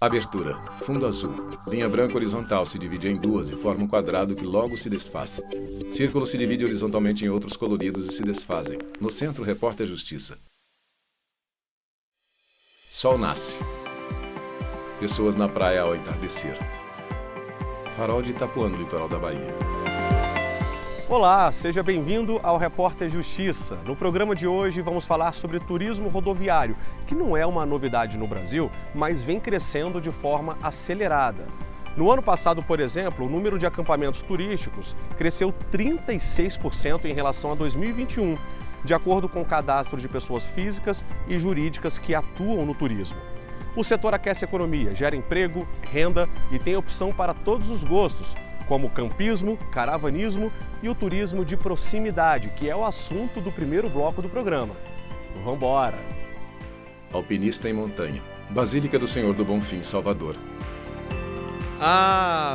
Abertura. Fundo azul. Linha branca horizontal se divide em duas e forma um quadrado que logo se desfaz. Círculo se divide horizontalmente em outros coloridos e se desfazem. No centro, repórter Justiça. Sol nasce. Pessoas na praia ao entardecer. Farol de Itapuã, no litoral da Bahia. Olá, seja bem-vindo ao Repórter Justiça. No programa de hoje vamos falar sobre turismo rodoviário, que não é uma novidade no Brasil, mas vem crescendo de forma acelerada. No ano passado, por exemplo, o número de acampamentos turísticos cresceu 36% em relação a 2021, de acordo com o cadastro de pessoas físicas e jurídicas que atuam no turismo. O setor aquece a economia, gera emprego, renda e tem opção para todos os gostos, como o campismo, caravanismo e o turismo de proximidade, que é o assunto do primeiro bloco do programa. Vamos embora! Alpinista em montanha. Basílica do Senhor do Bonfim, Salvador.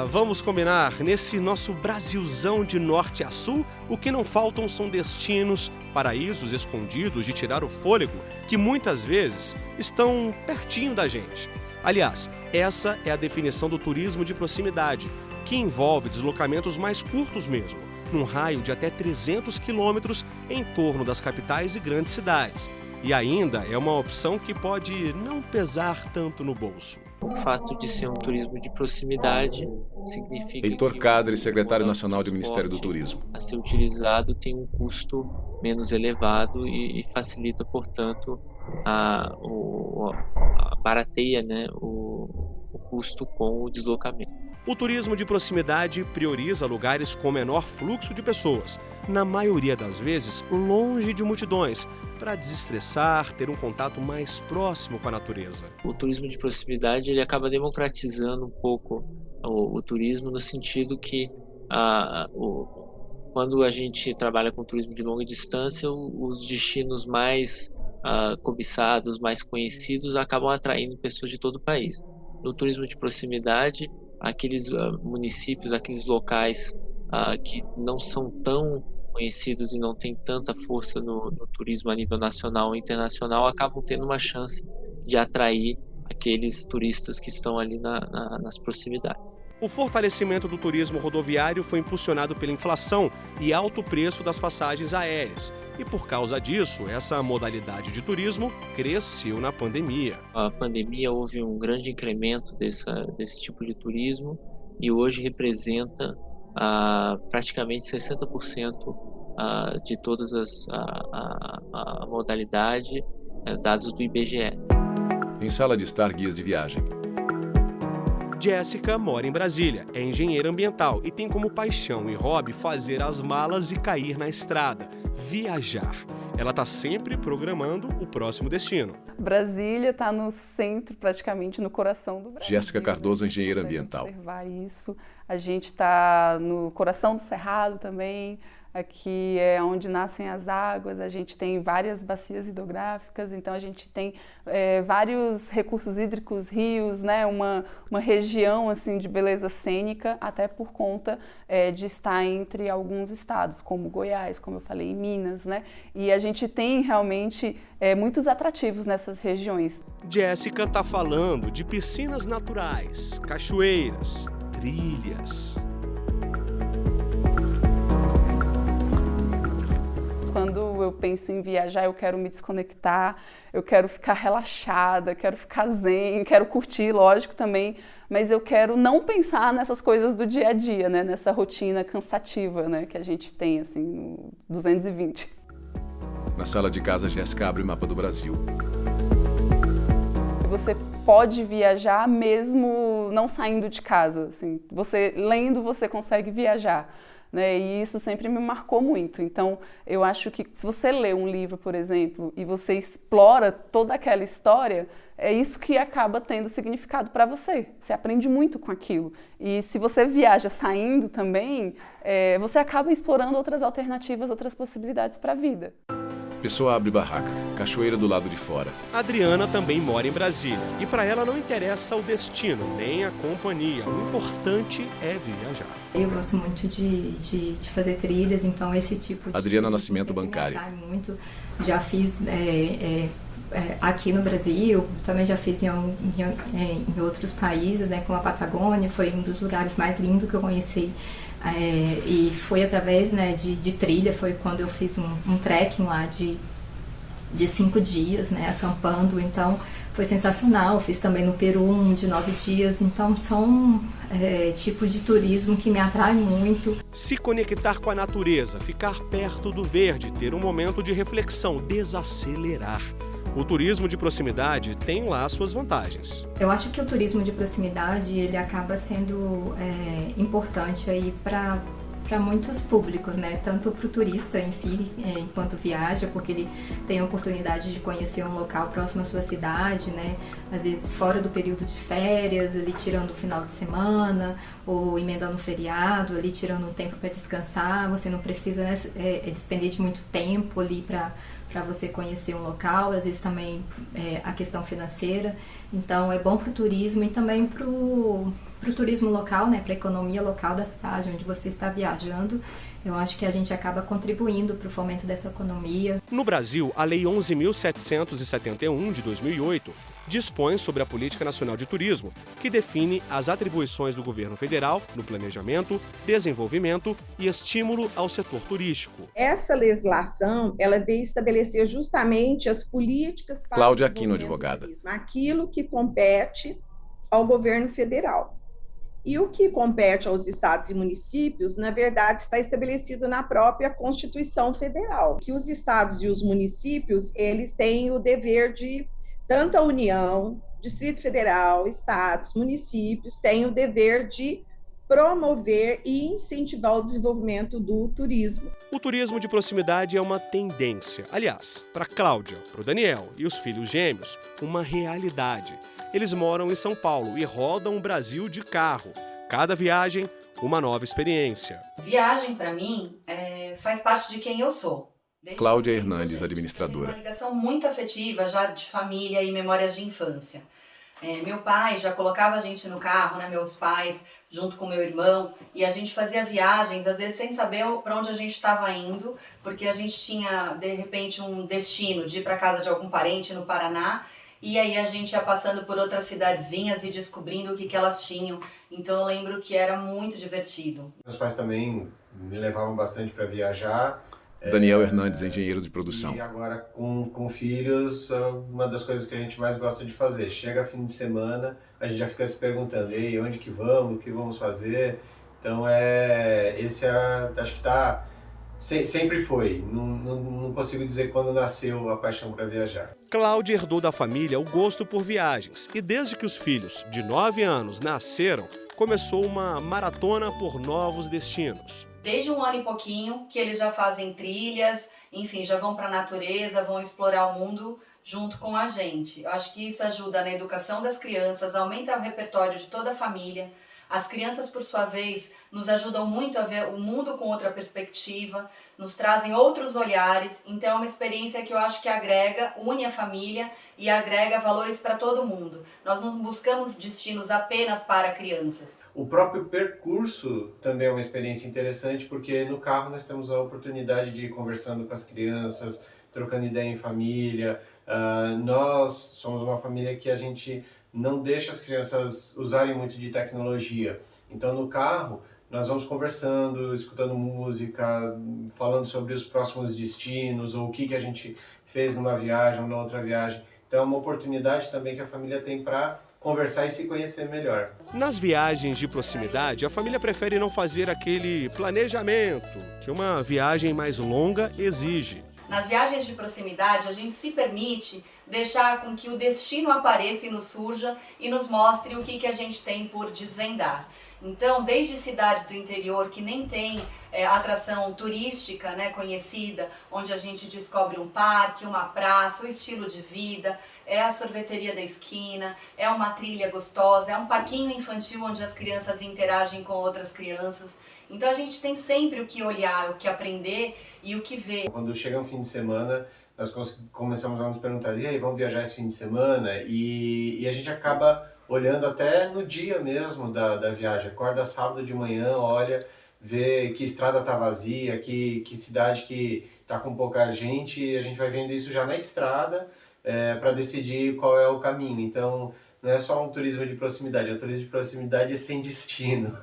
Vamos combinar, nesse nosso Brasilzão de norte a sul, o que não faltam são destinos, paraísos escondidos de tirar o fôlego, que muitas vezes estão pertinho da gente. Aliás, essa é a definição do turismo de proximidade, que envolve deslocamentos mais curtos mesmo, num raio de até 300 quilômetros em torno das capitais e grandes cidades. E ainda é uma opção que pode não pesar tanto no bolso. O fato de ser um turismo de proximidade significa Heitor que Cadre, secretário nacional do Ministério do Turismo. A ser utilizado tem um custo menos elevado e facilita, portanto, barateia, o custo com o deslocamento. O turismo de proximidade prioriza lugares com menor fluxo de pessoas, na maioria das vezes longe de multidões, para desestressar, ter um contato mais próximo com a natureza. O turismo de proximidade ele acaba democratizando um pouco o turismo, no sentido que quando a gente trabalha com turismo de longa distância, os destinos mais cobiçados, mais conhecidos, acabam atraindo pessoas de todo o país. No turismo de proximidade, aqueles municípios, aqueles locais que não são tão conhecidos e não têm tanta força no turismo a nível nacional ou internacional, acabam tendo uma chance de atrair aqueles turistas que estão ali nas proximidades. O fortalecimento do turismo rodoviário foi impulsionado pela inflação e alto preço das passagens aéreas. E por causa disso, essa modalidade de turismo cresceu na pandemia. A pandemia houve um grande incremento desse tipo de turismo e hoje representa praticamente 60% de todas a modalidade, dados do IBGE. Em sala de estar, guias de viagem. Jéssica mora em Brasília, é engenheira ambiental e tem como paixão e hobby fazer as malas e cair na estrada, viajar. Ela está sempre programando o próximo destino. Brasília está no centro, praticamente no coração do Brasil. Jéssica Cardoso, engenheira ambiental. Observar isso. A gente está no coração do Cerrado também. Aqui é onde nascem as águas, a gente tem várias bacias hidrográficas, então a gente tem vários recursos hídricos, rios, né? Uma região assim, de beleza cênica, até por conta de estar entre alguns estados, como Goiás, como eu falei, Minas, né? E a gente tem realmente muitos atrativos nessas regiões. Jéssica está falando de piscinas naturais, cachoeiras, trilhas. Quando eu penso em viajar, eu quero me desconectar, eu quero ficar relaxada, quero ficar zen, quero curtir, lógico, também, mas eu quero não pensar nessas coisas do dia a dia, né? Nessa rotina cansativa, né? Que a gente tem, assim, no 220. Na sala de casa, Jéssica abre o mapa do Brasil. Você pode viajar mesmo não saindo de casa, assim. Você lendo, você consegue viajar. Né? E isso sempre me marcou muito. Então, eu acho que se você lê um livro, por exemplo, e você explora toda aquela história, é isso que acaba tendo significado para você. Você aprende muito com aquilo. E se você viaja saindo também, você acaba explorando outras alternativas, outras possibilidades para a vida. Pessoa abre barraca, cachoeira do lado de fora. Adriana também mora em Brasília e para ela não interessa o destino, nem a companhia. O importante é viajar. Eu gosto muito de fazer trilhas, então esse tipo de... Adriana Nascimento, bancária. Muito. Já fiz aqui no Brasil, também já fiz em outros países, né, como a Patagônia, foi um dos lugares mais lindos que eu conheci. E foi através, né, de trilha, foi quando eu fiz um trekking lá de 5 dias, né, acampando, então foi sensacional. Fiz também no Peru um de 9 dias, então são tipos de turismo que me atrai muito. Se conectar com a natureza, ficar perto do verde, ter um momento de reflexão, desacelerar. O turismo de proximidade tem lá suas vantagens. Eu acho que o turismo de proximidade ele acaba sendo importante aí para muitos públicos, né? Tanto para o turista em si, enquanto viaja, porque ele tem a oportunidade de conhecer um local próximo à sua cidade, né? Às vezes fora do período de férias, ali tirando o final de semana, ou emendando o feriado, ali tirando um tempo para descansar. Você não precisa, né, despender de muito tempo ali para você conhecer um local, às vezes também a questão financeira. Então é bom para o turismo e também para o turismo local, né, para a economia local da cidade onde você está viajando. Eu acho que a gente acaba contribuindo para o fomento dessa economia. No Brasil, a Lei 11.771 de 2008 dispõe sobre a Política Nacional de Turismo, que define as atribuições do governo federal no planejamento, desenvolvimento e estímulo ao setor turístico. Essa legislação, ela veio estabelecer justamente as políticas para Cláudia o Aquino, desenvolvimento do advogada. turismo, aquilo que compete ao governo federal. E o que compete aos estados e municípios, na verdade, está estabelecido na própria Constituição Federal, que os estados e os municípios, eles têm o dever de, tanto a União, Distrito Federal, estados, municípios, têm o dever de promover e incentivar o desenvolvimento do turismo. O turismo de proximidade é uma tendência. Aliás, para Cláudia, para o Daniel e os filhos gêmeos, uma realidade. Eles moram em São Paulo e rodam o Brasil de carro. Cada viagem, uma nova experiência. Viagem, para mim, faz parte de quem eu sou. Cláudia Hernandes, administradora. Tem uma ligação muito afetiva, já de família e memórias de infância. Meu pai já colocava a gente no carro, né, meus pais, junto com meu irmão, e a gente fazia viagens, às vezes sem saber para onde a gente estava indo, porque a gente tinha, de repente, um destino de ir para casa de algum parente no Paraná, e aí a gente ia passando por outras cidadezinhas e descobrindo o que elas tinham. Então eu lembro que era muito divertido. Meus pais também me levavam bastante para viajar. Daniel Hernandes, engenheiro de produção. E agora com filhos, uma das coisas que a gente mais gosta de fazer. Chega fim de semana, a gente já fica se perguntando, ei, onde que vamos, o que vamos fazer? Então acho que tá... Sempre foi, não consigo dizer quando nasceu a paixão para viajar. Cláudia herdou da família o gosto por viagens e desde que os filhos, de 9 anos, nasceram, começou uma maratona por novos destinos. Desde 1 ano e pouquinho que eles já fazem trilhas, enfim, já vão para a natureza, vão explorar o mundo junto com a gente. Eu acho que isso ajuda na educação das crianças, aumenta o repertório de toda a família. As crianças, por sua vez, nos ajudam muito a ver o mundo com outra perspectiva, nos trazem outros olhares, então é uma experiência que eu acho que agrega, une a família e agrega valores para todo mundo. Nós não buscamos destinos apenas para crianças. O próprio percurso também é uma experiência interessante, porque no carro nós temos a oportunidade de ir conversando com as crianças, trocando ideia em família. Nós somos uma família que a gente não deixa as crianças usarem muito de tecnologia. Então no carro nós vamos conversando, escutando música, falando sobre os próximos destinos ou o que a gente fez numa viagem ou na outra viagem. Então é uma oportunidade também que a família tem para conversar e se conhecer melhor. Nas viagens de proximidade, a família prefere não fazer aquele planejamento que uma viagem mais longa exige. Nas viagens de proximidade, a gente se permite deixar com que o destino apareça e nos surja e nos mostre o que a gente tem por desvendar. Então, desde cidades do interior que nem tem atração turística, né, conhecida, onde a gente descobre um parque, uma praça, o estilo de vida, é a sorveteria da esquina, é uma trilha gostosa, é um parquinho infantil onde as crianças interagem com outras crianças. Então a gente tem sempre o que olhar, o que aprender e o que ver. Quando chega um fim de semana, nós começamos a nos perguntar, e aí, vamos viajar esse fim de semana? E a gente acaba olhando até no dia mesmo da viagem. Acorda sábado de manhã, olha, vê que estrada está vazia, que cidade que está com pouca gente, e a gente vai vendo isso já na estrada, para decidir qual é o caminho. Então, não é só um turismo de proximidade, é um turismo de proximidade sem destino.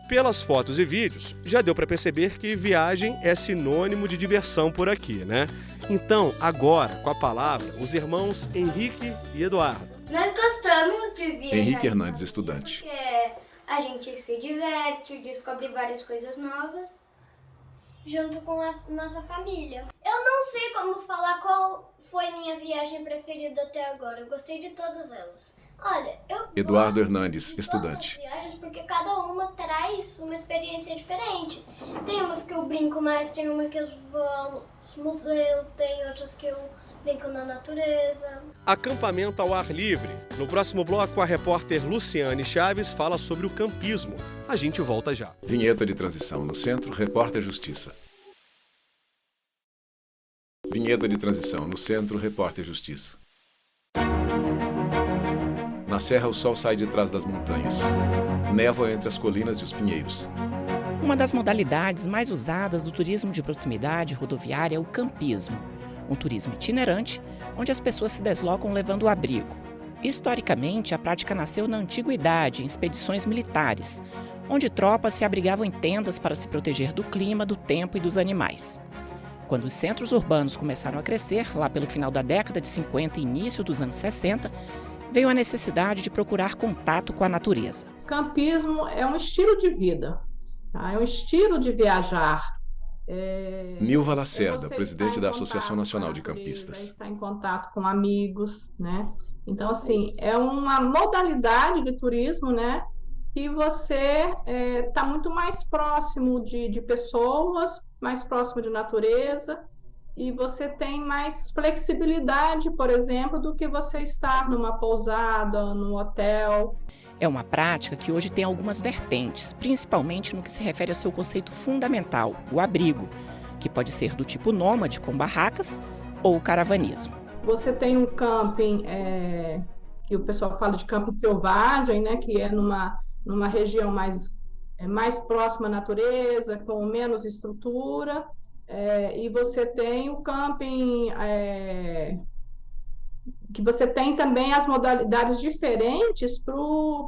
Pelas fotos e vídeos, já deu para perceber que viagem é sinônimo de diversão por aqui, né? Então, agora, com a palavra, os irmãos Henrique e Eduardo. Nós gostamos de viajar. Henrique Hernandes, estudante. Porque a gente se diverte, descobre várias coisas novas, junto com a nossa família. Eu não sei como falar qual foi minha viagem preferida até agora. Eu gostei de todas elas. Olha, eu Eduardo gosto Hernandes, de estudante. todas as viagens porque cada uma traz uma experiência diferente. Tem umas que eu brinco mais, tem uma que eu vou ao museu, tem outras que eu brinco na natureza. Acampamento ao ar livre. No próximo bloco, a repórter Luciane Chaves fala sobre o campismo. A gente volta já. Vinheta de transição no Centro, Repórter Justiça. Vinheta de transição no Centro, Repórter Justiça. Na serra, o sol sai de trás das montanhas. Névoa entre as colinas e os pinheiros. Uma das modalidades mais usadas do turismo de proximidade rodoviária é o campismo, um turismo itinerante onde as pessoas se deslocam levando abrigo. Historicamente, a prática nasceu na antiguidade, em expedições militares, onde tropas se abrigavam em tendas para se proteger do clima, do tempo e dos animais. Quando os centros urbanos começaram a crescer, lá pelo final da década de 50 e início dos anos 60, veio a necessidade de procurar contato com a natureza. Campismo é um estilo de vida, tá? É um estilo de viajar. Nilva Lacerda, presidente da Associação Nacional de Campistas. Estar em contato com amigos, né? Então, assim, é uma modalidade de turismo, né? Que você está muito mais próximo de pessoas, mais próximo de natureza, e você tem mais flexibilidade, por exemplo, do que você estar numa pousada, num hotel. É uma prática que hoje tem algumas vertentes, principalmente no que se refere ao seu conceito fundamental, o abrigo, que pode ser do tipo nômade, com barracas, ou caravanismo. Você tem um camping, que o pessoal fala de camping selvagem, né, que é numa região mais próxima à natureza, com menos estrutura. E você tem o camping, que você tem também as modalidades diferentes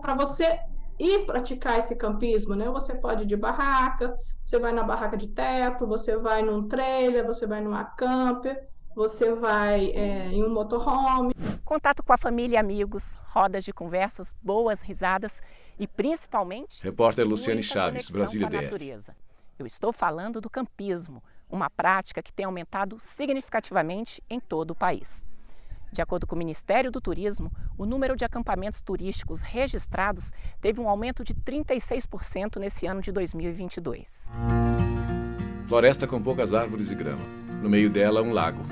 para você ir praticar esse campismo, né? Você pode ir de barraca, você vai na barraca de teto, você vai num trailer, você vai numa camper, você vai em um motorhome. Contato com a família e amigos, rodas de conversas, boas risadas e principalmente... Repórter Luciane Chaves, Brasília DF. Natureza. Eu estou falando do campismo, uma prática que tem aumentado significativamente em todo o país. De acordo com o Ministério do Turismo, o número de acampamentos turísticos registrados teve um aumento de 36% nesse ano de 2022. Floresta com poucas árvores e grama. No meio dela, um lago.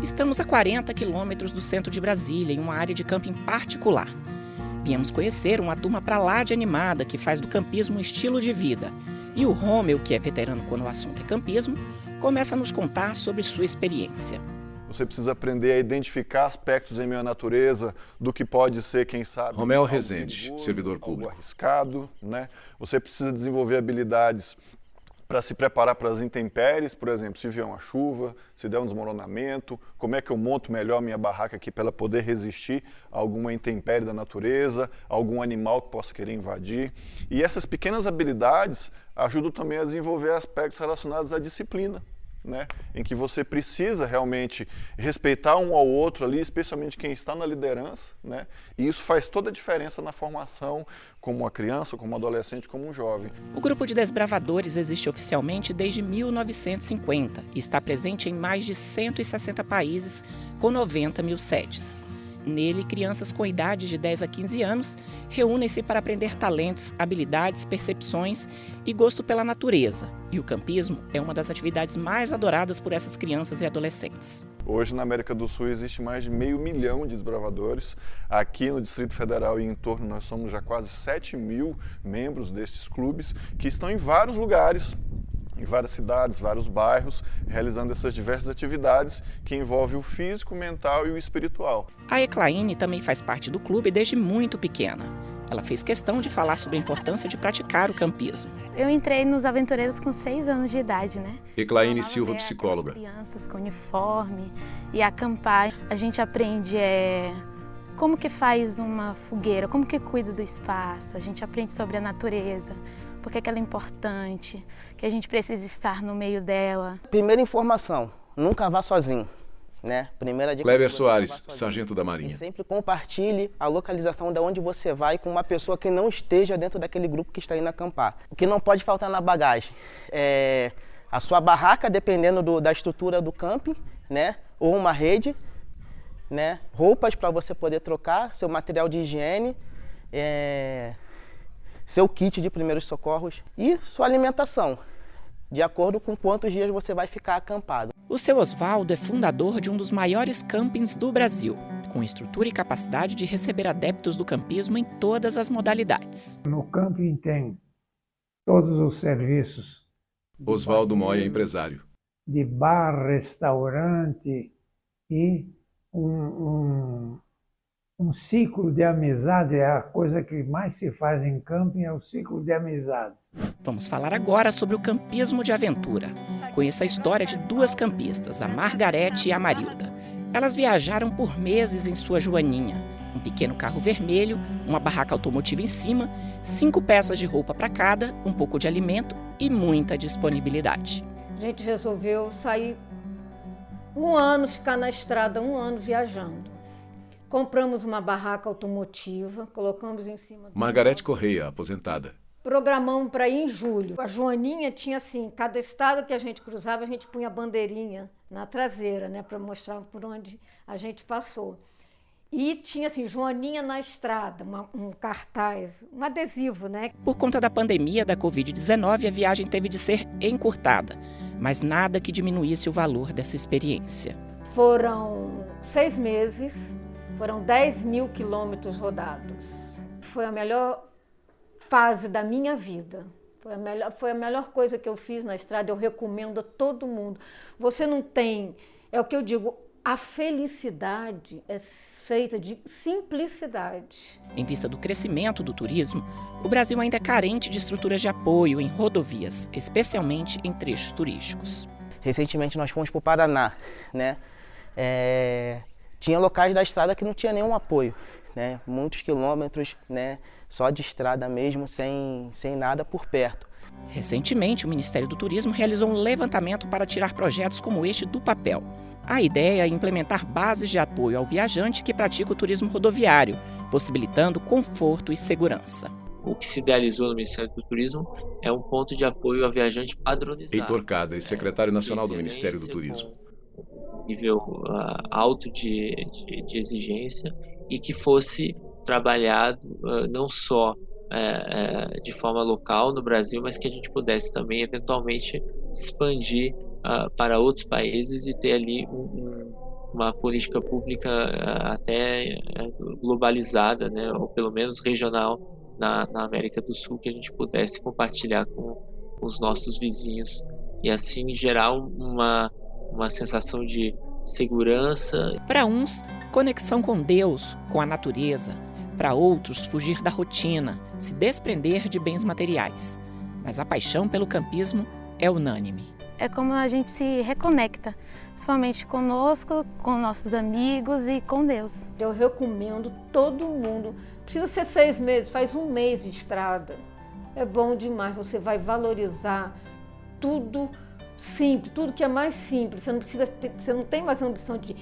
Estamos a 40 quilômetros do centro de Brasília, em uma área de camping particular. Viemos conhecer uma turma pra lá de animada que faz do campismo um estilo de vida. E o Rômeu, que é veterano quando o assunto é campismo, começa a nos contar sobre sua experiência. Você precisa aprender a identificar aspectos em meio à natureza do que pode ser, quem sabe... Romel Rezende, servidor público. Arriscado, né? Você precisa desenvolver habilidades para se preparar para as intempéries, por exemplo, se vier uma chuva, se der um desmoronamento, como é que eu monto melhor minha barraca aqui para ela poder resistir a alguma intempérie da natureza, algum animal que possa querer invadir. E essas pequenas habilidades ajudam também a desenvolver aspectos relacionados à disciplina, né? Em que você precisa realmente respeitar um ao outro ali, especialmente quem está na liderança, né? E isso faz toda a diferença na formação como uma criança, como um adolescente, como um jovem. O Grupo de Desbravadores existe oficialmente desde 1950 e está presente em mais de 160 países, com 90 mil sedes. Nele, crianças com idade de 10 a 15 anos reúnem-se para aprender talentos, habilidades, percepções e gosto pela natureza. E o campismo é uma das atividades mais adoradas por essas crianças e adolescentes. Hoje, na América do Sul, existe mais de 500 mil de desbravadores. Aqui no Distrito Federal e em torno, nós somos já quase 7 mil membros desses clubes, que estão em vários lugares, em várias cidades, vários bairros, realizando essas diversas atividades que envolvem o físico, o mental e o espiritual. A Eclaine também faz parte do clube desde muito pequena. Ela fez questão de falar sobre a importância de praticar o campismo. Eu entrei nos aventureiros com 6 anos de idade, né? Eclaine Silva, psicóloga. Crianças com uniforme e acampar. A gente aprende como que faz uma fogueira, como que cuida do espaço. A gente aprende sobre a natureza, por que ela é importante, que a gente precisa estar no meio dela. Primeira informação, nunca vá sozinho. Né? Primeira dica. Kleber Soares, sargento da Marinha. E sempre compartilhe a localização de onde você vai com uma pessoa que não esteja dentro daquele grupo que está indo acampar. O que não pode faltar na bagagem é a sua barraca, dependendo da estrutura do camping, né? Ou uma rede, né? Roupas para você poder trocar, seu material de higiene, seu kit de primeiros socorros e sua alimentação, de acordo com quantos dias você vai ficar acampado. O seu Oswaldo é fundador de um dos maiores campings do Brasil, com estrutura e capacidade de receber adeptos do campismo em todas as modalidades. No camping tem todos os serviços. Oswaldo Moya, empresário. De bar, restaurante e um ciclo de amizade. É a coisa que mais se faz em camping, é o ciclo de amizades. Vamos falar agora sobre o campismo de aventura. Conheça a história de 2 campistas, a Margarete e a Marilda. Elas viajaram por meses em sua Joaninha. Um pequeno carro vermelho, uma barraca automotiva em cima, 5 peças de roupa para cada, um pouco de alimento e muita disponibilidade. A gente resolveu sair 1 ano, ficar na estrada 1 ano viajando. Compramos uma barraca automotiva, colocamos em cima... Margarete Correia, aposentada. Programamos para ir em julho. A Joaninha tinha assim, cada estado que a gente cruzava, a gente punha a bandeirinha na traseira, né, para mostrar por onde a gente passou. E tinha assim, Joaninha na estrada, um cartaz, um adesivo, né? Por conta da pandemia da Covid-19, a viagem teve de ser encurtada, mas nada que diminuísse o valor dessa experiência. Foram 6 meses, foram 10.000 quilômetros rodados. Foi a melhor fase da minha vida. Foi a melhor coisa que eu fiz na estrada, eu recomendo a todo mundo. Você não tem, é o que eu digo, a felicidade é feita de simplicidade. Em vista do crescimento do turismo, o Brasil ainda é carente de estruturas de apoio em rodovias, especialmente em trechos turísticos. Recentemente nós fomos para o Paraná, né? Tinha locais da estrada que não tinha nenhum apoio, né? Muitos quilômetros, né? Só de estrada mesmo, sem nada por perto. Recentemente, o Ministério do Turismo realizou um levantamento para tirar projetos como este do papel. A ideia é implementar bases de apoio ao viajante que pratica o turismo rodoviário, possibilitando conforto e segurança. O que se idealizou no Ministério do Turismo é um ponto de apoio ao viajante padronizado. Heitor Cadre, secretário nacional do Ministério do Turismo. Nível alto de exigência e que fosse trabalhado não só de forma local no Brasil, mas que a gente pudesse também eventualmente expandir para outros países e ter ali uma política pública até globalizada, né, ou pelo menos regional na América do Sul, que a gente pudesse compartilhar com os nossos vizinhos e assim gerar uma sensação de segurança. Para uns, conexão com Deus, com a natureza. Para outros, fugir da rotina, se desprender de bens materiais. Mas a paixão pelo campismo é unânime. É como a gente se reconecta, principalmente conosco, com nossos amigos e com Deus. Eu recomendo todo mundo. Precisa ser 6 meses, faz 1 mês de estrada. É bom demais, você vai valorizar tudo simples, tudo que é mais simples. Você não tem mais ambição de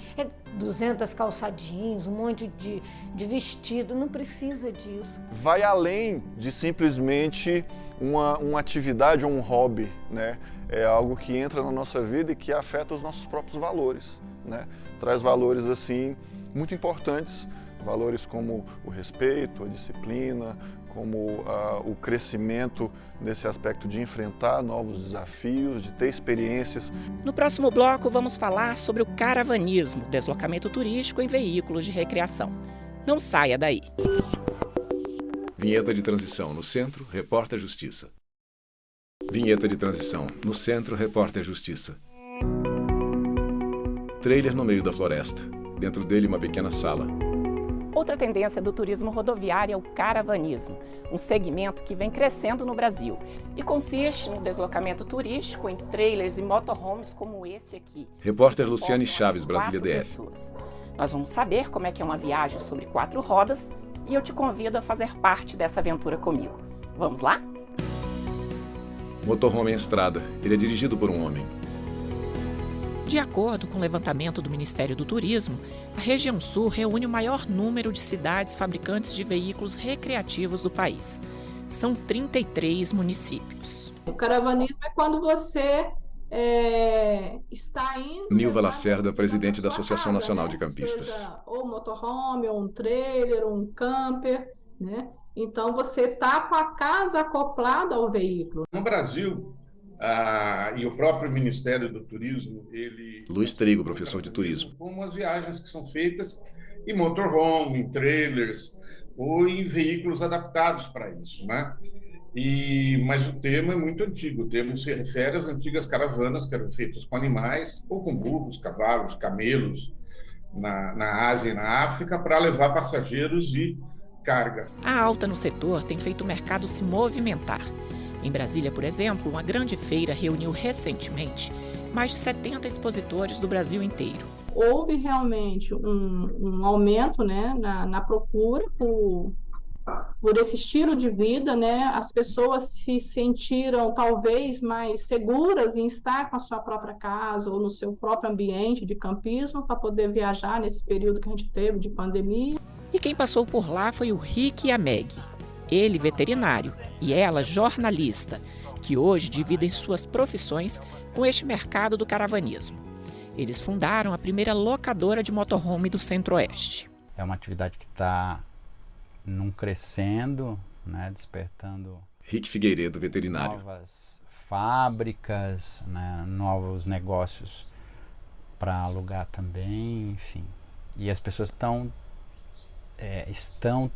200 calça jeans, um monte de vestido, não precisa disso. Vai além de simplesmente uma atividade ou um hobby, né? É algo que entra na nossa vida e que afeta os nossos próprios valores, né? Traz valores assim muito importantes, valores como o respeito, a disciplina, como o crescimento nesse aspecto de enfrentar novos desafios, de ter experiências. No próximo bloco vamos falar sobre o caravanismo, deslocamento turístico em veículos de recreação. Não saia daí. Vinheta de transição no Centro, Repórter Justiça. Vinheta de transição no Centro, Repórter Justiça. Trailer no meio da floresta. Dentro dele uma pequena sala. Outra tendência do turismo rodoviário é o caravanismo, um segmento que vem crescendo no Brasil e consiste no deslocamento turístico em trailers e motorhomes como esse aqui. Repórter Luciane Chaves, Brasília DF. Pessoas. Nós vamos saber como é que é uma viagem sobre 4 rodas e eu te convido a fazer parte dessa aventura comigo. Vamos lá? Motorhome em estrada. Ele é dirigido por um homem. De acordo com o levantamento do Ministério do Turismo, a região sul reúne o maior número de cidades fabricantes de veículos recreativos do país. São 33 municípios. O caravanismo é quando você está indo... Nilva Lacerda, presidente da Associação Nacional de Campistas. Seja ou motorhome, ou um trailer, ou um camper, né? Então, você está com a casa acoplada ao veículo. No Brasil, e o próprio Ministério do Turismo, ele... Luiz Trigo, professor de turismo. Como as viagens que são feitas em motorhome, em trailers, ou em veículos adaptados para isso, né? Mas o tema é muito antigo. O termo se refere às antigas caravanas que eram feitas com animais, ou com burros, cavalos, camelos, na Ásia e na África, para levar passageiros e carga. A alta no setor tem feito o mercado se movimentar. Em Brasília, por exemplo, uma grande feira reuniu recentemente mais de 70 expositores do Brasil inteiro. Houve realmente um aumento, né, na procura por esse estilo de vida, né? As pessoas se sentiram talvez mais seguras em estar com a sua própria casa ou no seu próprio ambiente de campismo para poder viajar nesse período que a gente teve de pandemia. E quem passou por lá foi o Rick e a Meg. Ele, veterinário, e ela, jornalista, que hoje dividem suas profissões com este mercado do caravanismo. Eles fundaram a primeira locadora de motorhome do Centro-Oeste. É uma atividade que está crescendo, né, despertando... Rick Figueiredo, veterinário. Novas fábricas, né, novos negócios para alugar também, enfim. E as pessoas estão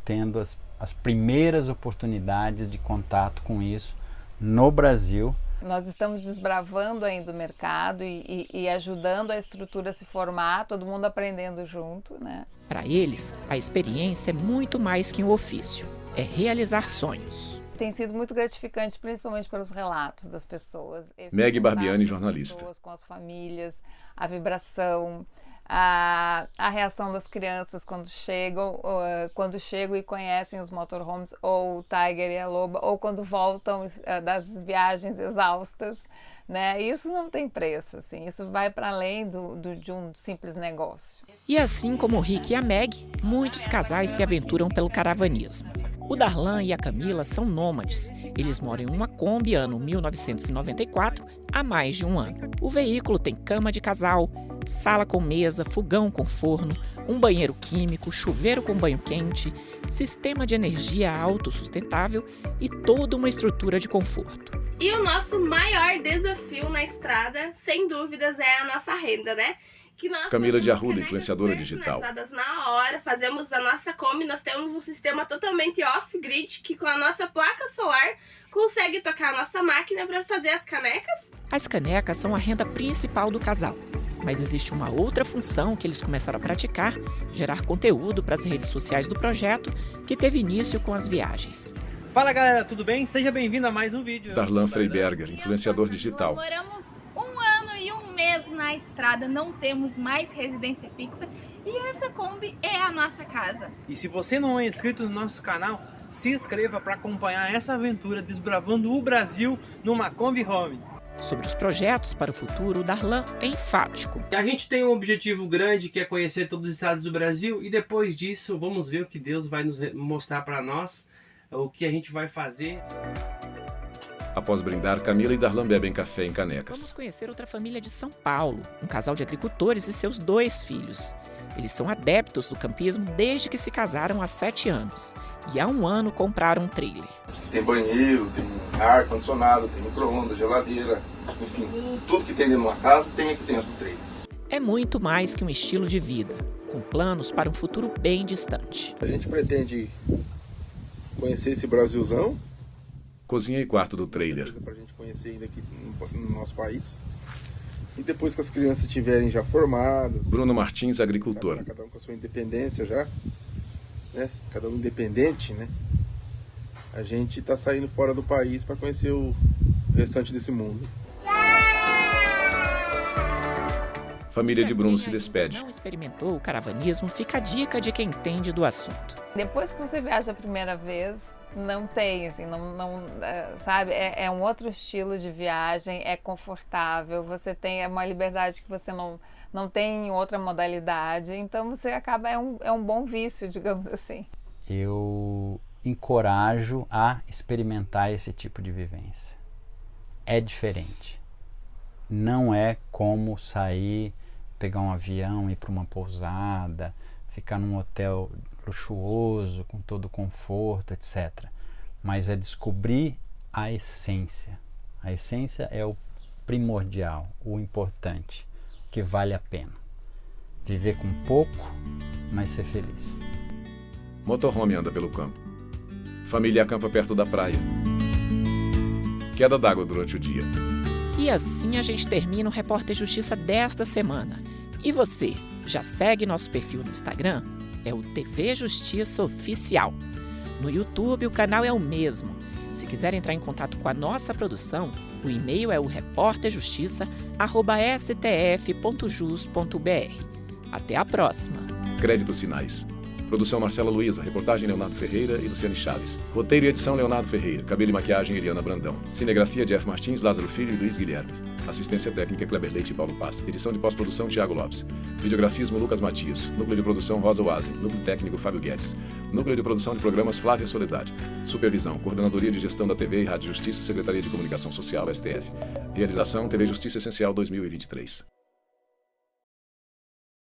tendo as primeiras oportunidades de contato com isso no Brasil. Nós estamos desbravando ainda o mercado e ajudando a estrutura a se formar, todo mundo aprendendo junto, né? Para eles, a experiência é muito mais que um ofício, é realizar sonhos. Tem sido muito gratificante, principalmente pelos relatos das pessoas. Meg Barbiani, jornalista. Com as famílias, a vibração, a reação das crianças quando chegam e conhecem os motorhomes, ou o Tiger e a Loba, ou quando voltam das viagens exaustas, né? Isso não tem preço, assim, isso vai para além de um simples negócio. E assim como o Rick e a Meg, muitos casais se aventuram pelo caravanismo. O Darlan e a Camila são nômades. Eles moram em uma Kombi ano 1994 há mais de um ano. O veículo tem cama de casal, sala com mesa, fogão com forno, um banheiro químico, chuveiro com banho quente, sistema de energia autossustentável e toda uma estrutura de conforto. E o nosso maior desafio na estrada, sem dúvidas, é a nossa renda, né? Camila de Arruda, influenciadora digital. Na hora, fazemos a nossa Kombi, nós temos um sistema totalmente off-grid que com a nossa placa solar consegue tocar a nossa máquina para fazer as canecas. As canecas são a renda principal do casal, mas existe uma outra função que eles começaram a praticar, gerar conteúdo para as redes sociais do projeto, que teve início com as viagens. Fala galera, tudo bem? Seja bem-vindo a mais um vídeo. Darlan Freiberger, influenciador digital. Moramos 1 ano e 1 mês na estrada, não temos mais residência fixa e essa Kombi é a nossa casa. E se você não é inscrito no nosso canal, se inscreva para acompanhar essa aventura desbravando o Brasil numa Kombi Home. Sobre os projetos para o futuro, o Darlan é enfático. A gente tem um objetivo grande que é conhecer todos os estados do Brasil e depois disso vamos ver o que Deus vai nos mostrar para nós, o que a gente vai fazer. Após brindar, Camila e Darlan bebem café em canecas. Vamos conhecer outra família de São Paulo, um casal de agricultores e seus 2 filhos. Eles são adeptos do campismo desde que se casaram há 7 anos e há 1 ano compraram um trailer. Tem banheiro, tem ar-condicionado, tem micro-ondas, geladeira, enfim, tudo que tem dentro de uma casa tem aqui dentro do trailer. É muito mais que um estilo de vida, com planos para um futuro bem distante. A gente pretende conhecer esse Brasilzão. Cozinha e quarto do trailer. Para a gente conhecer ainda aqui no nosso país. E depois que as crianças estiverem já formadas. Bruno Martins, agricultor. Cada um com a sua independência já. né? Cada um independente, né? A gente está saindo fora do país para conhecer o restante desse mundo. Família de Bruno se despede. Não experimentou o caravanismo, fica a dica de quem entende do assunto. Depois que você viaja a primeira vez, não tem, assim, sabe? É um outro estilo de viagem, é confortável, você tem uma liberdade que você não tem em outra modalidade, então você acaba, é um bom vício, digamos assim. Eu encorajo a experimentar esse tipo de vivência. É diferente. Não é como sair, pegar um avião, ir para uma pousada, ficar num hotel luxuoso, com todo o conforto, etc. Mas é descobrir a essência. A essência é o primordial, o importante, o que vale a pena. Viver com pouco, mas ser feliz. Motorhome anda pelo campo. Família acampa perto da praia. Queda d'água durante o dia. E assim a gente termina o Repórter Justiça desta semana. E você, já segue nosso perfil no Instagram? É o TV Justiça Oficial. No YouTube o canal é o mesmo. Se quiser entrar em contato com a nossa produção, o e-mail é o reporterjustiça@stf.jus.br. Até a próxima. Créditos finais. Produção Marcela Luiza, reportagem Leonardo Ferreira e Luciane Chaves. Roteiro e edição Leonardo Ferreira, cabelo e maquiagem Eliana Brandão. Cinegrafia Jeff Martins, Lázaro Filho e Luiz Guilherme. Assistência técnica Kleber Leite e Paulo Paz. Edição de pós-produção Thiago Lopes. Videografismo Lucas Matias. Núcleo de produção Rosa Oase. Núcleo técnico Fábio Guedes. Núcleo de produção de programas Flávia Soledade. Supervisão, Coordenadoria de Gestão da TV e Rádio Justiça, Secretaria de Comunicação Social, STF. Realização TV Justiça Essencial 2023.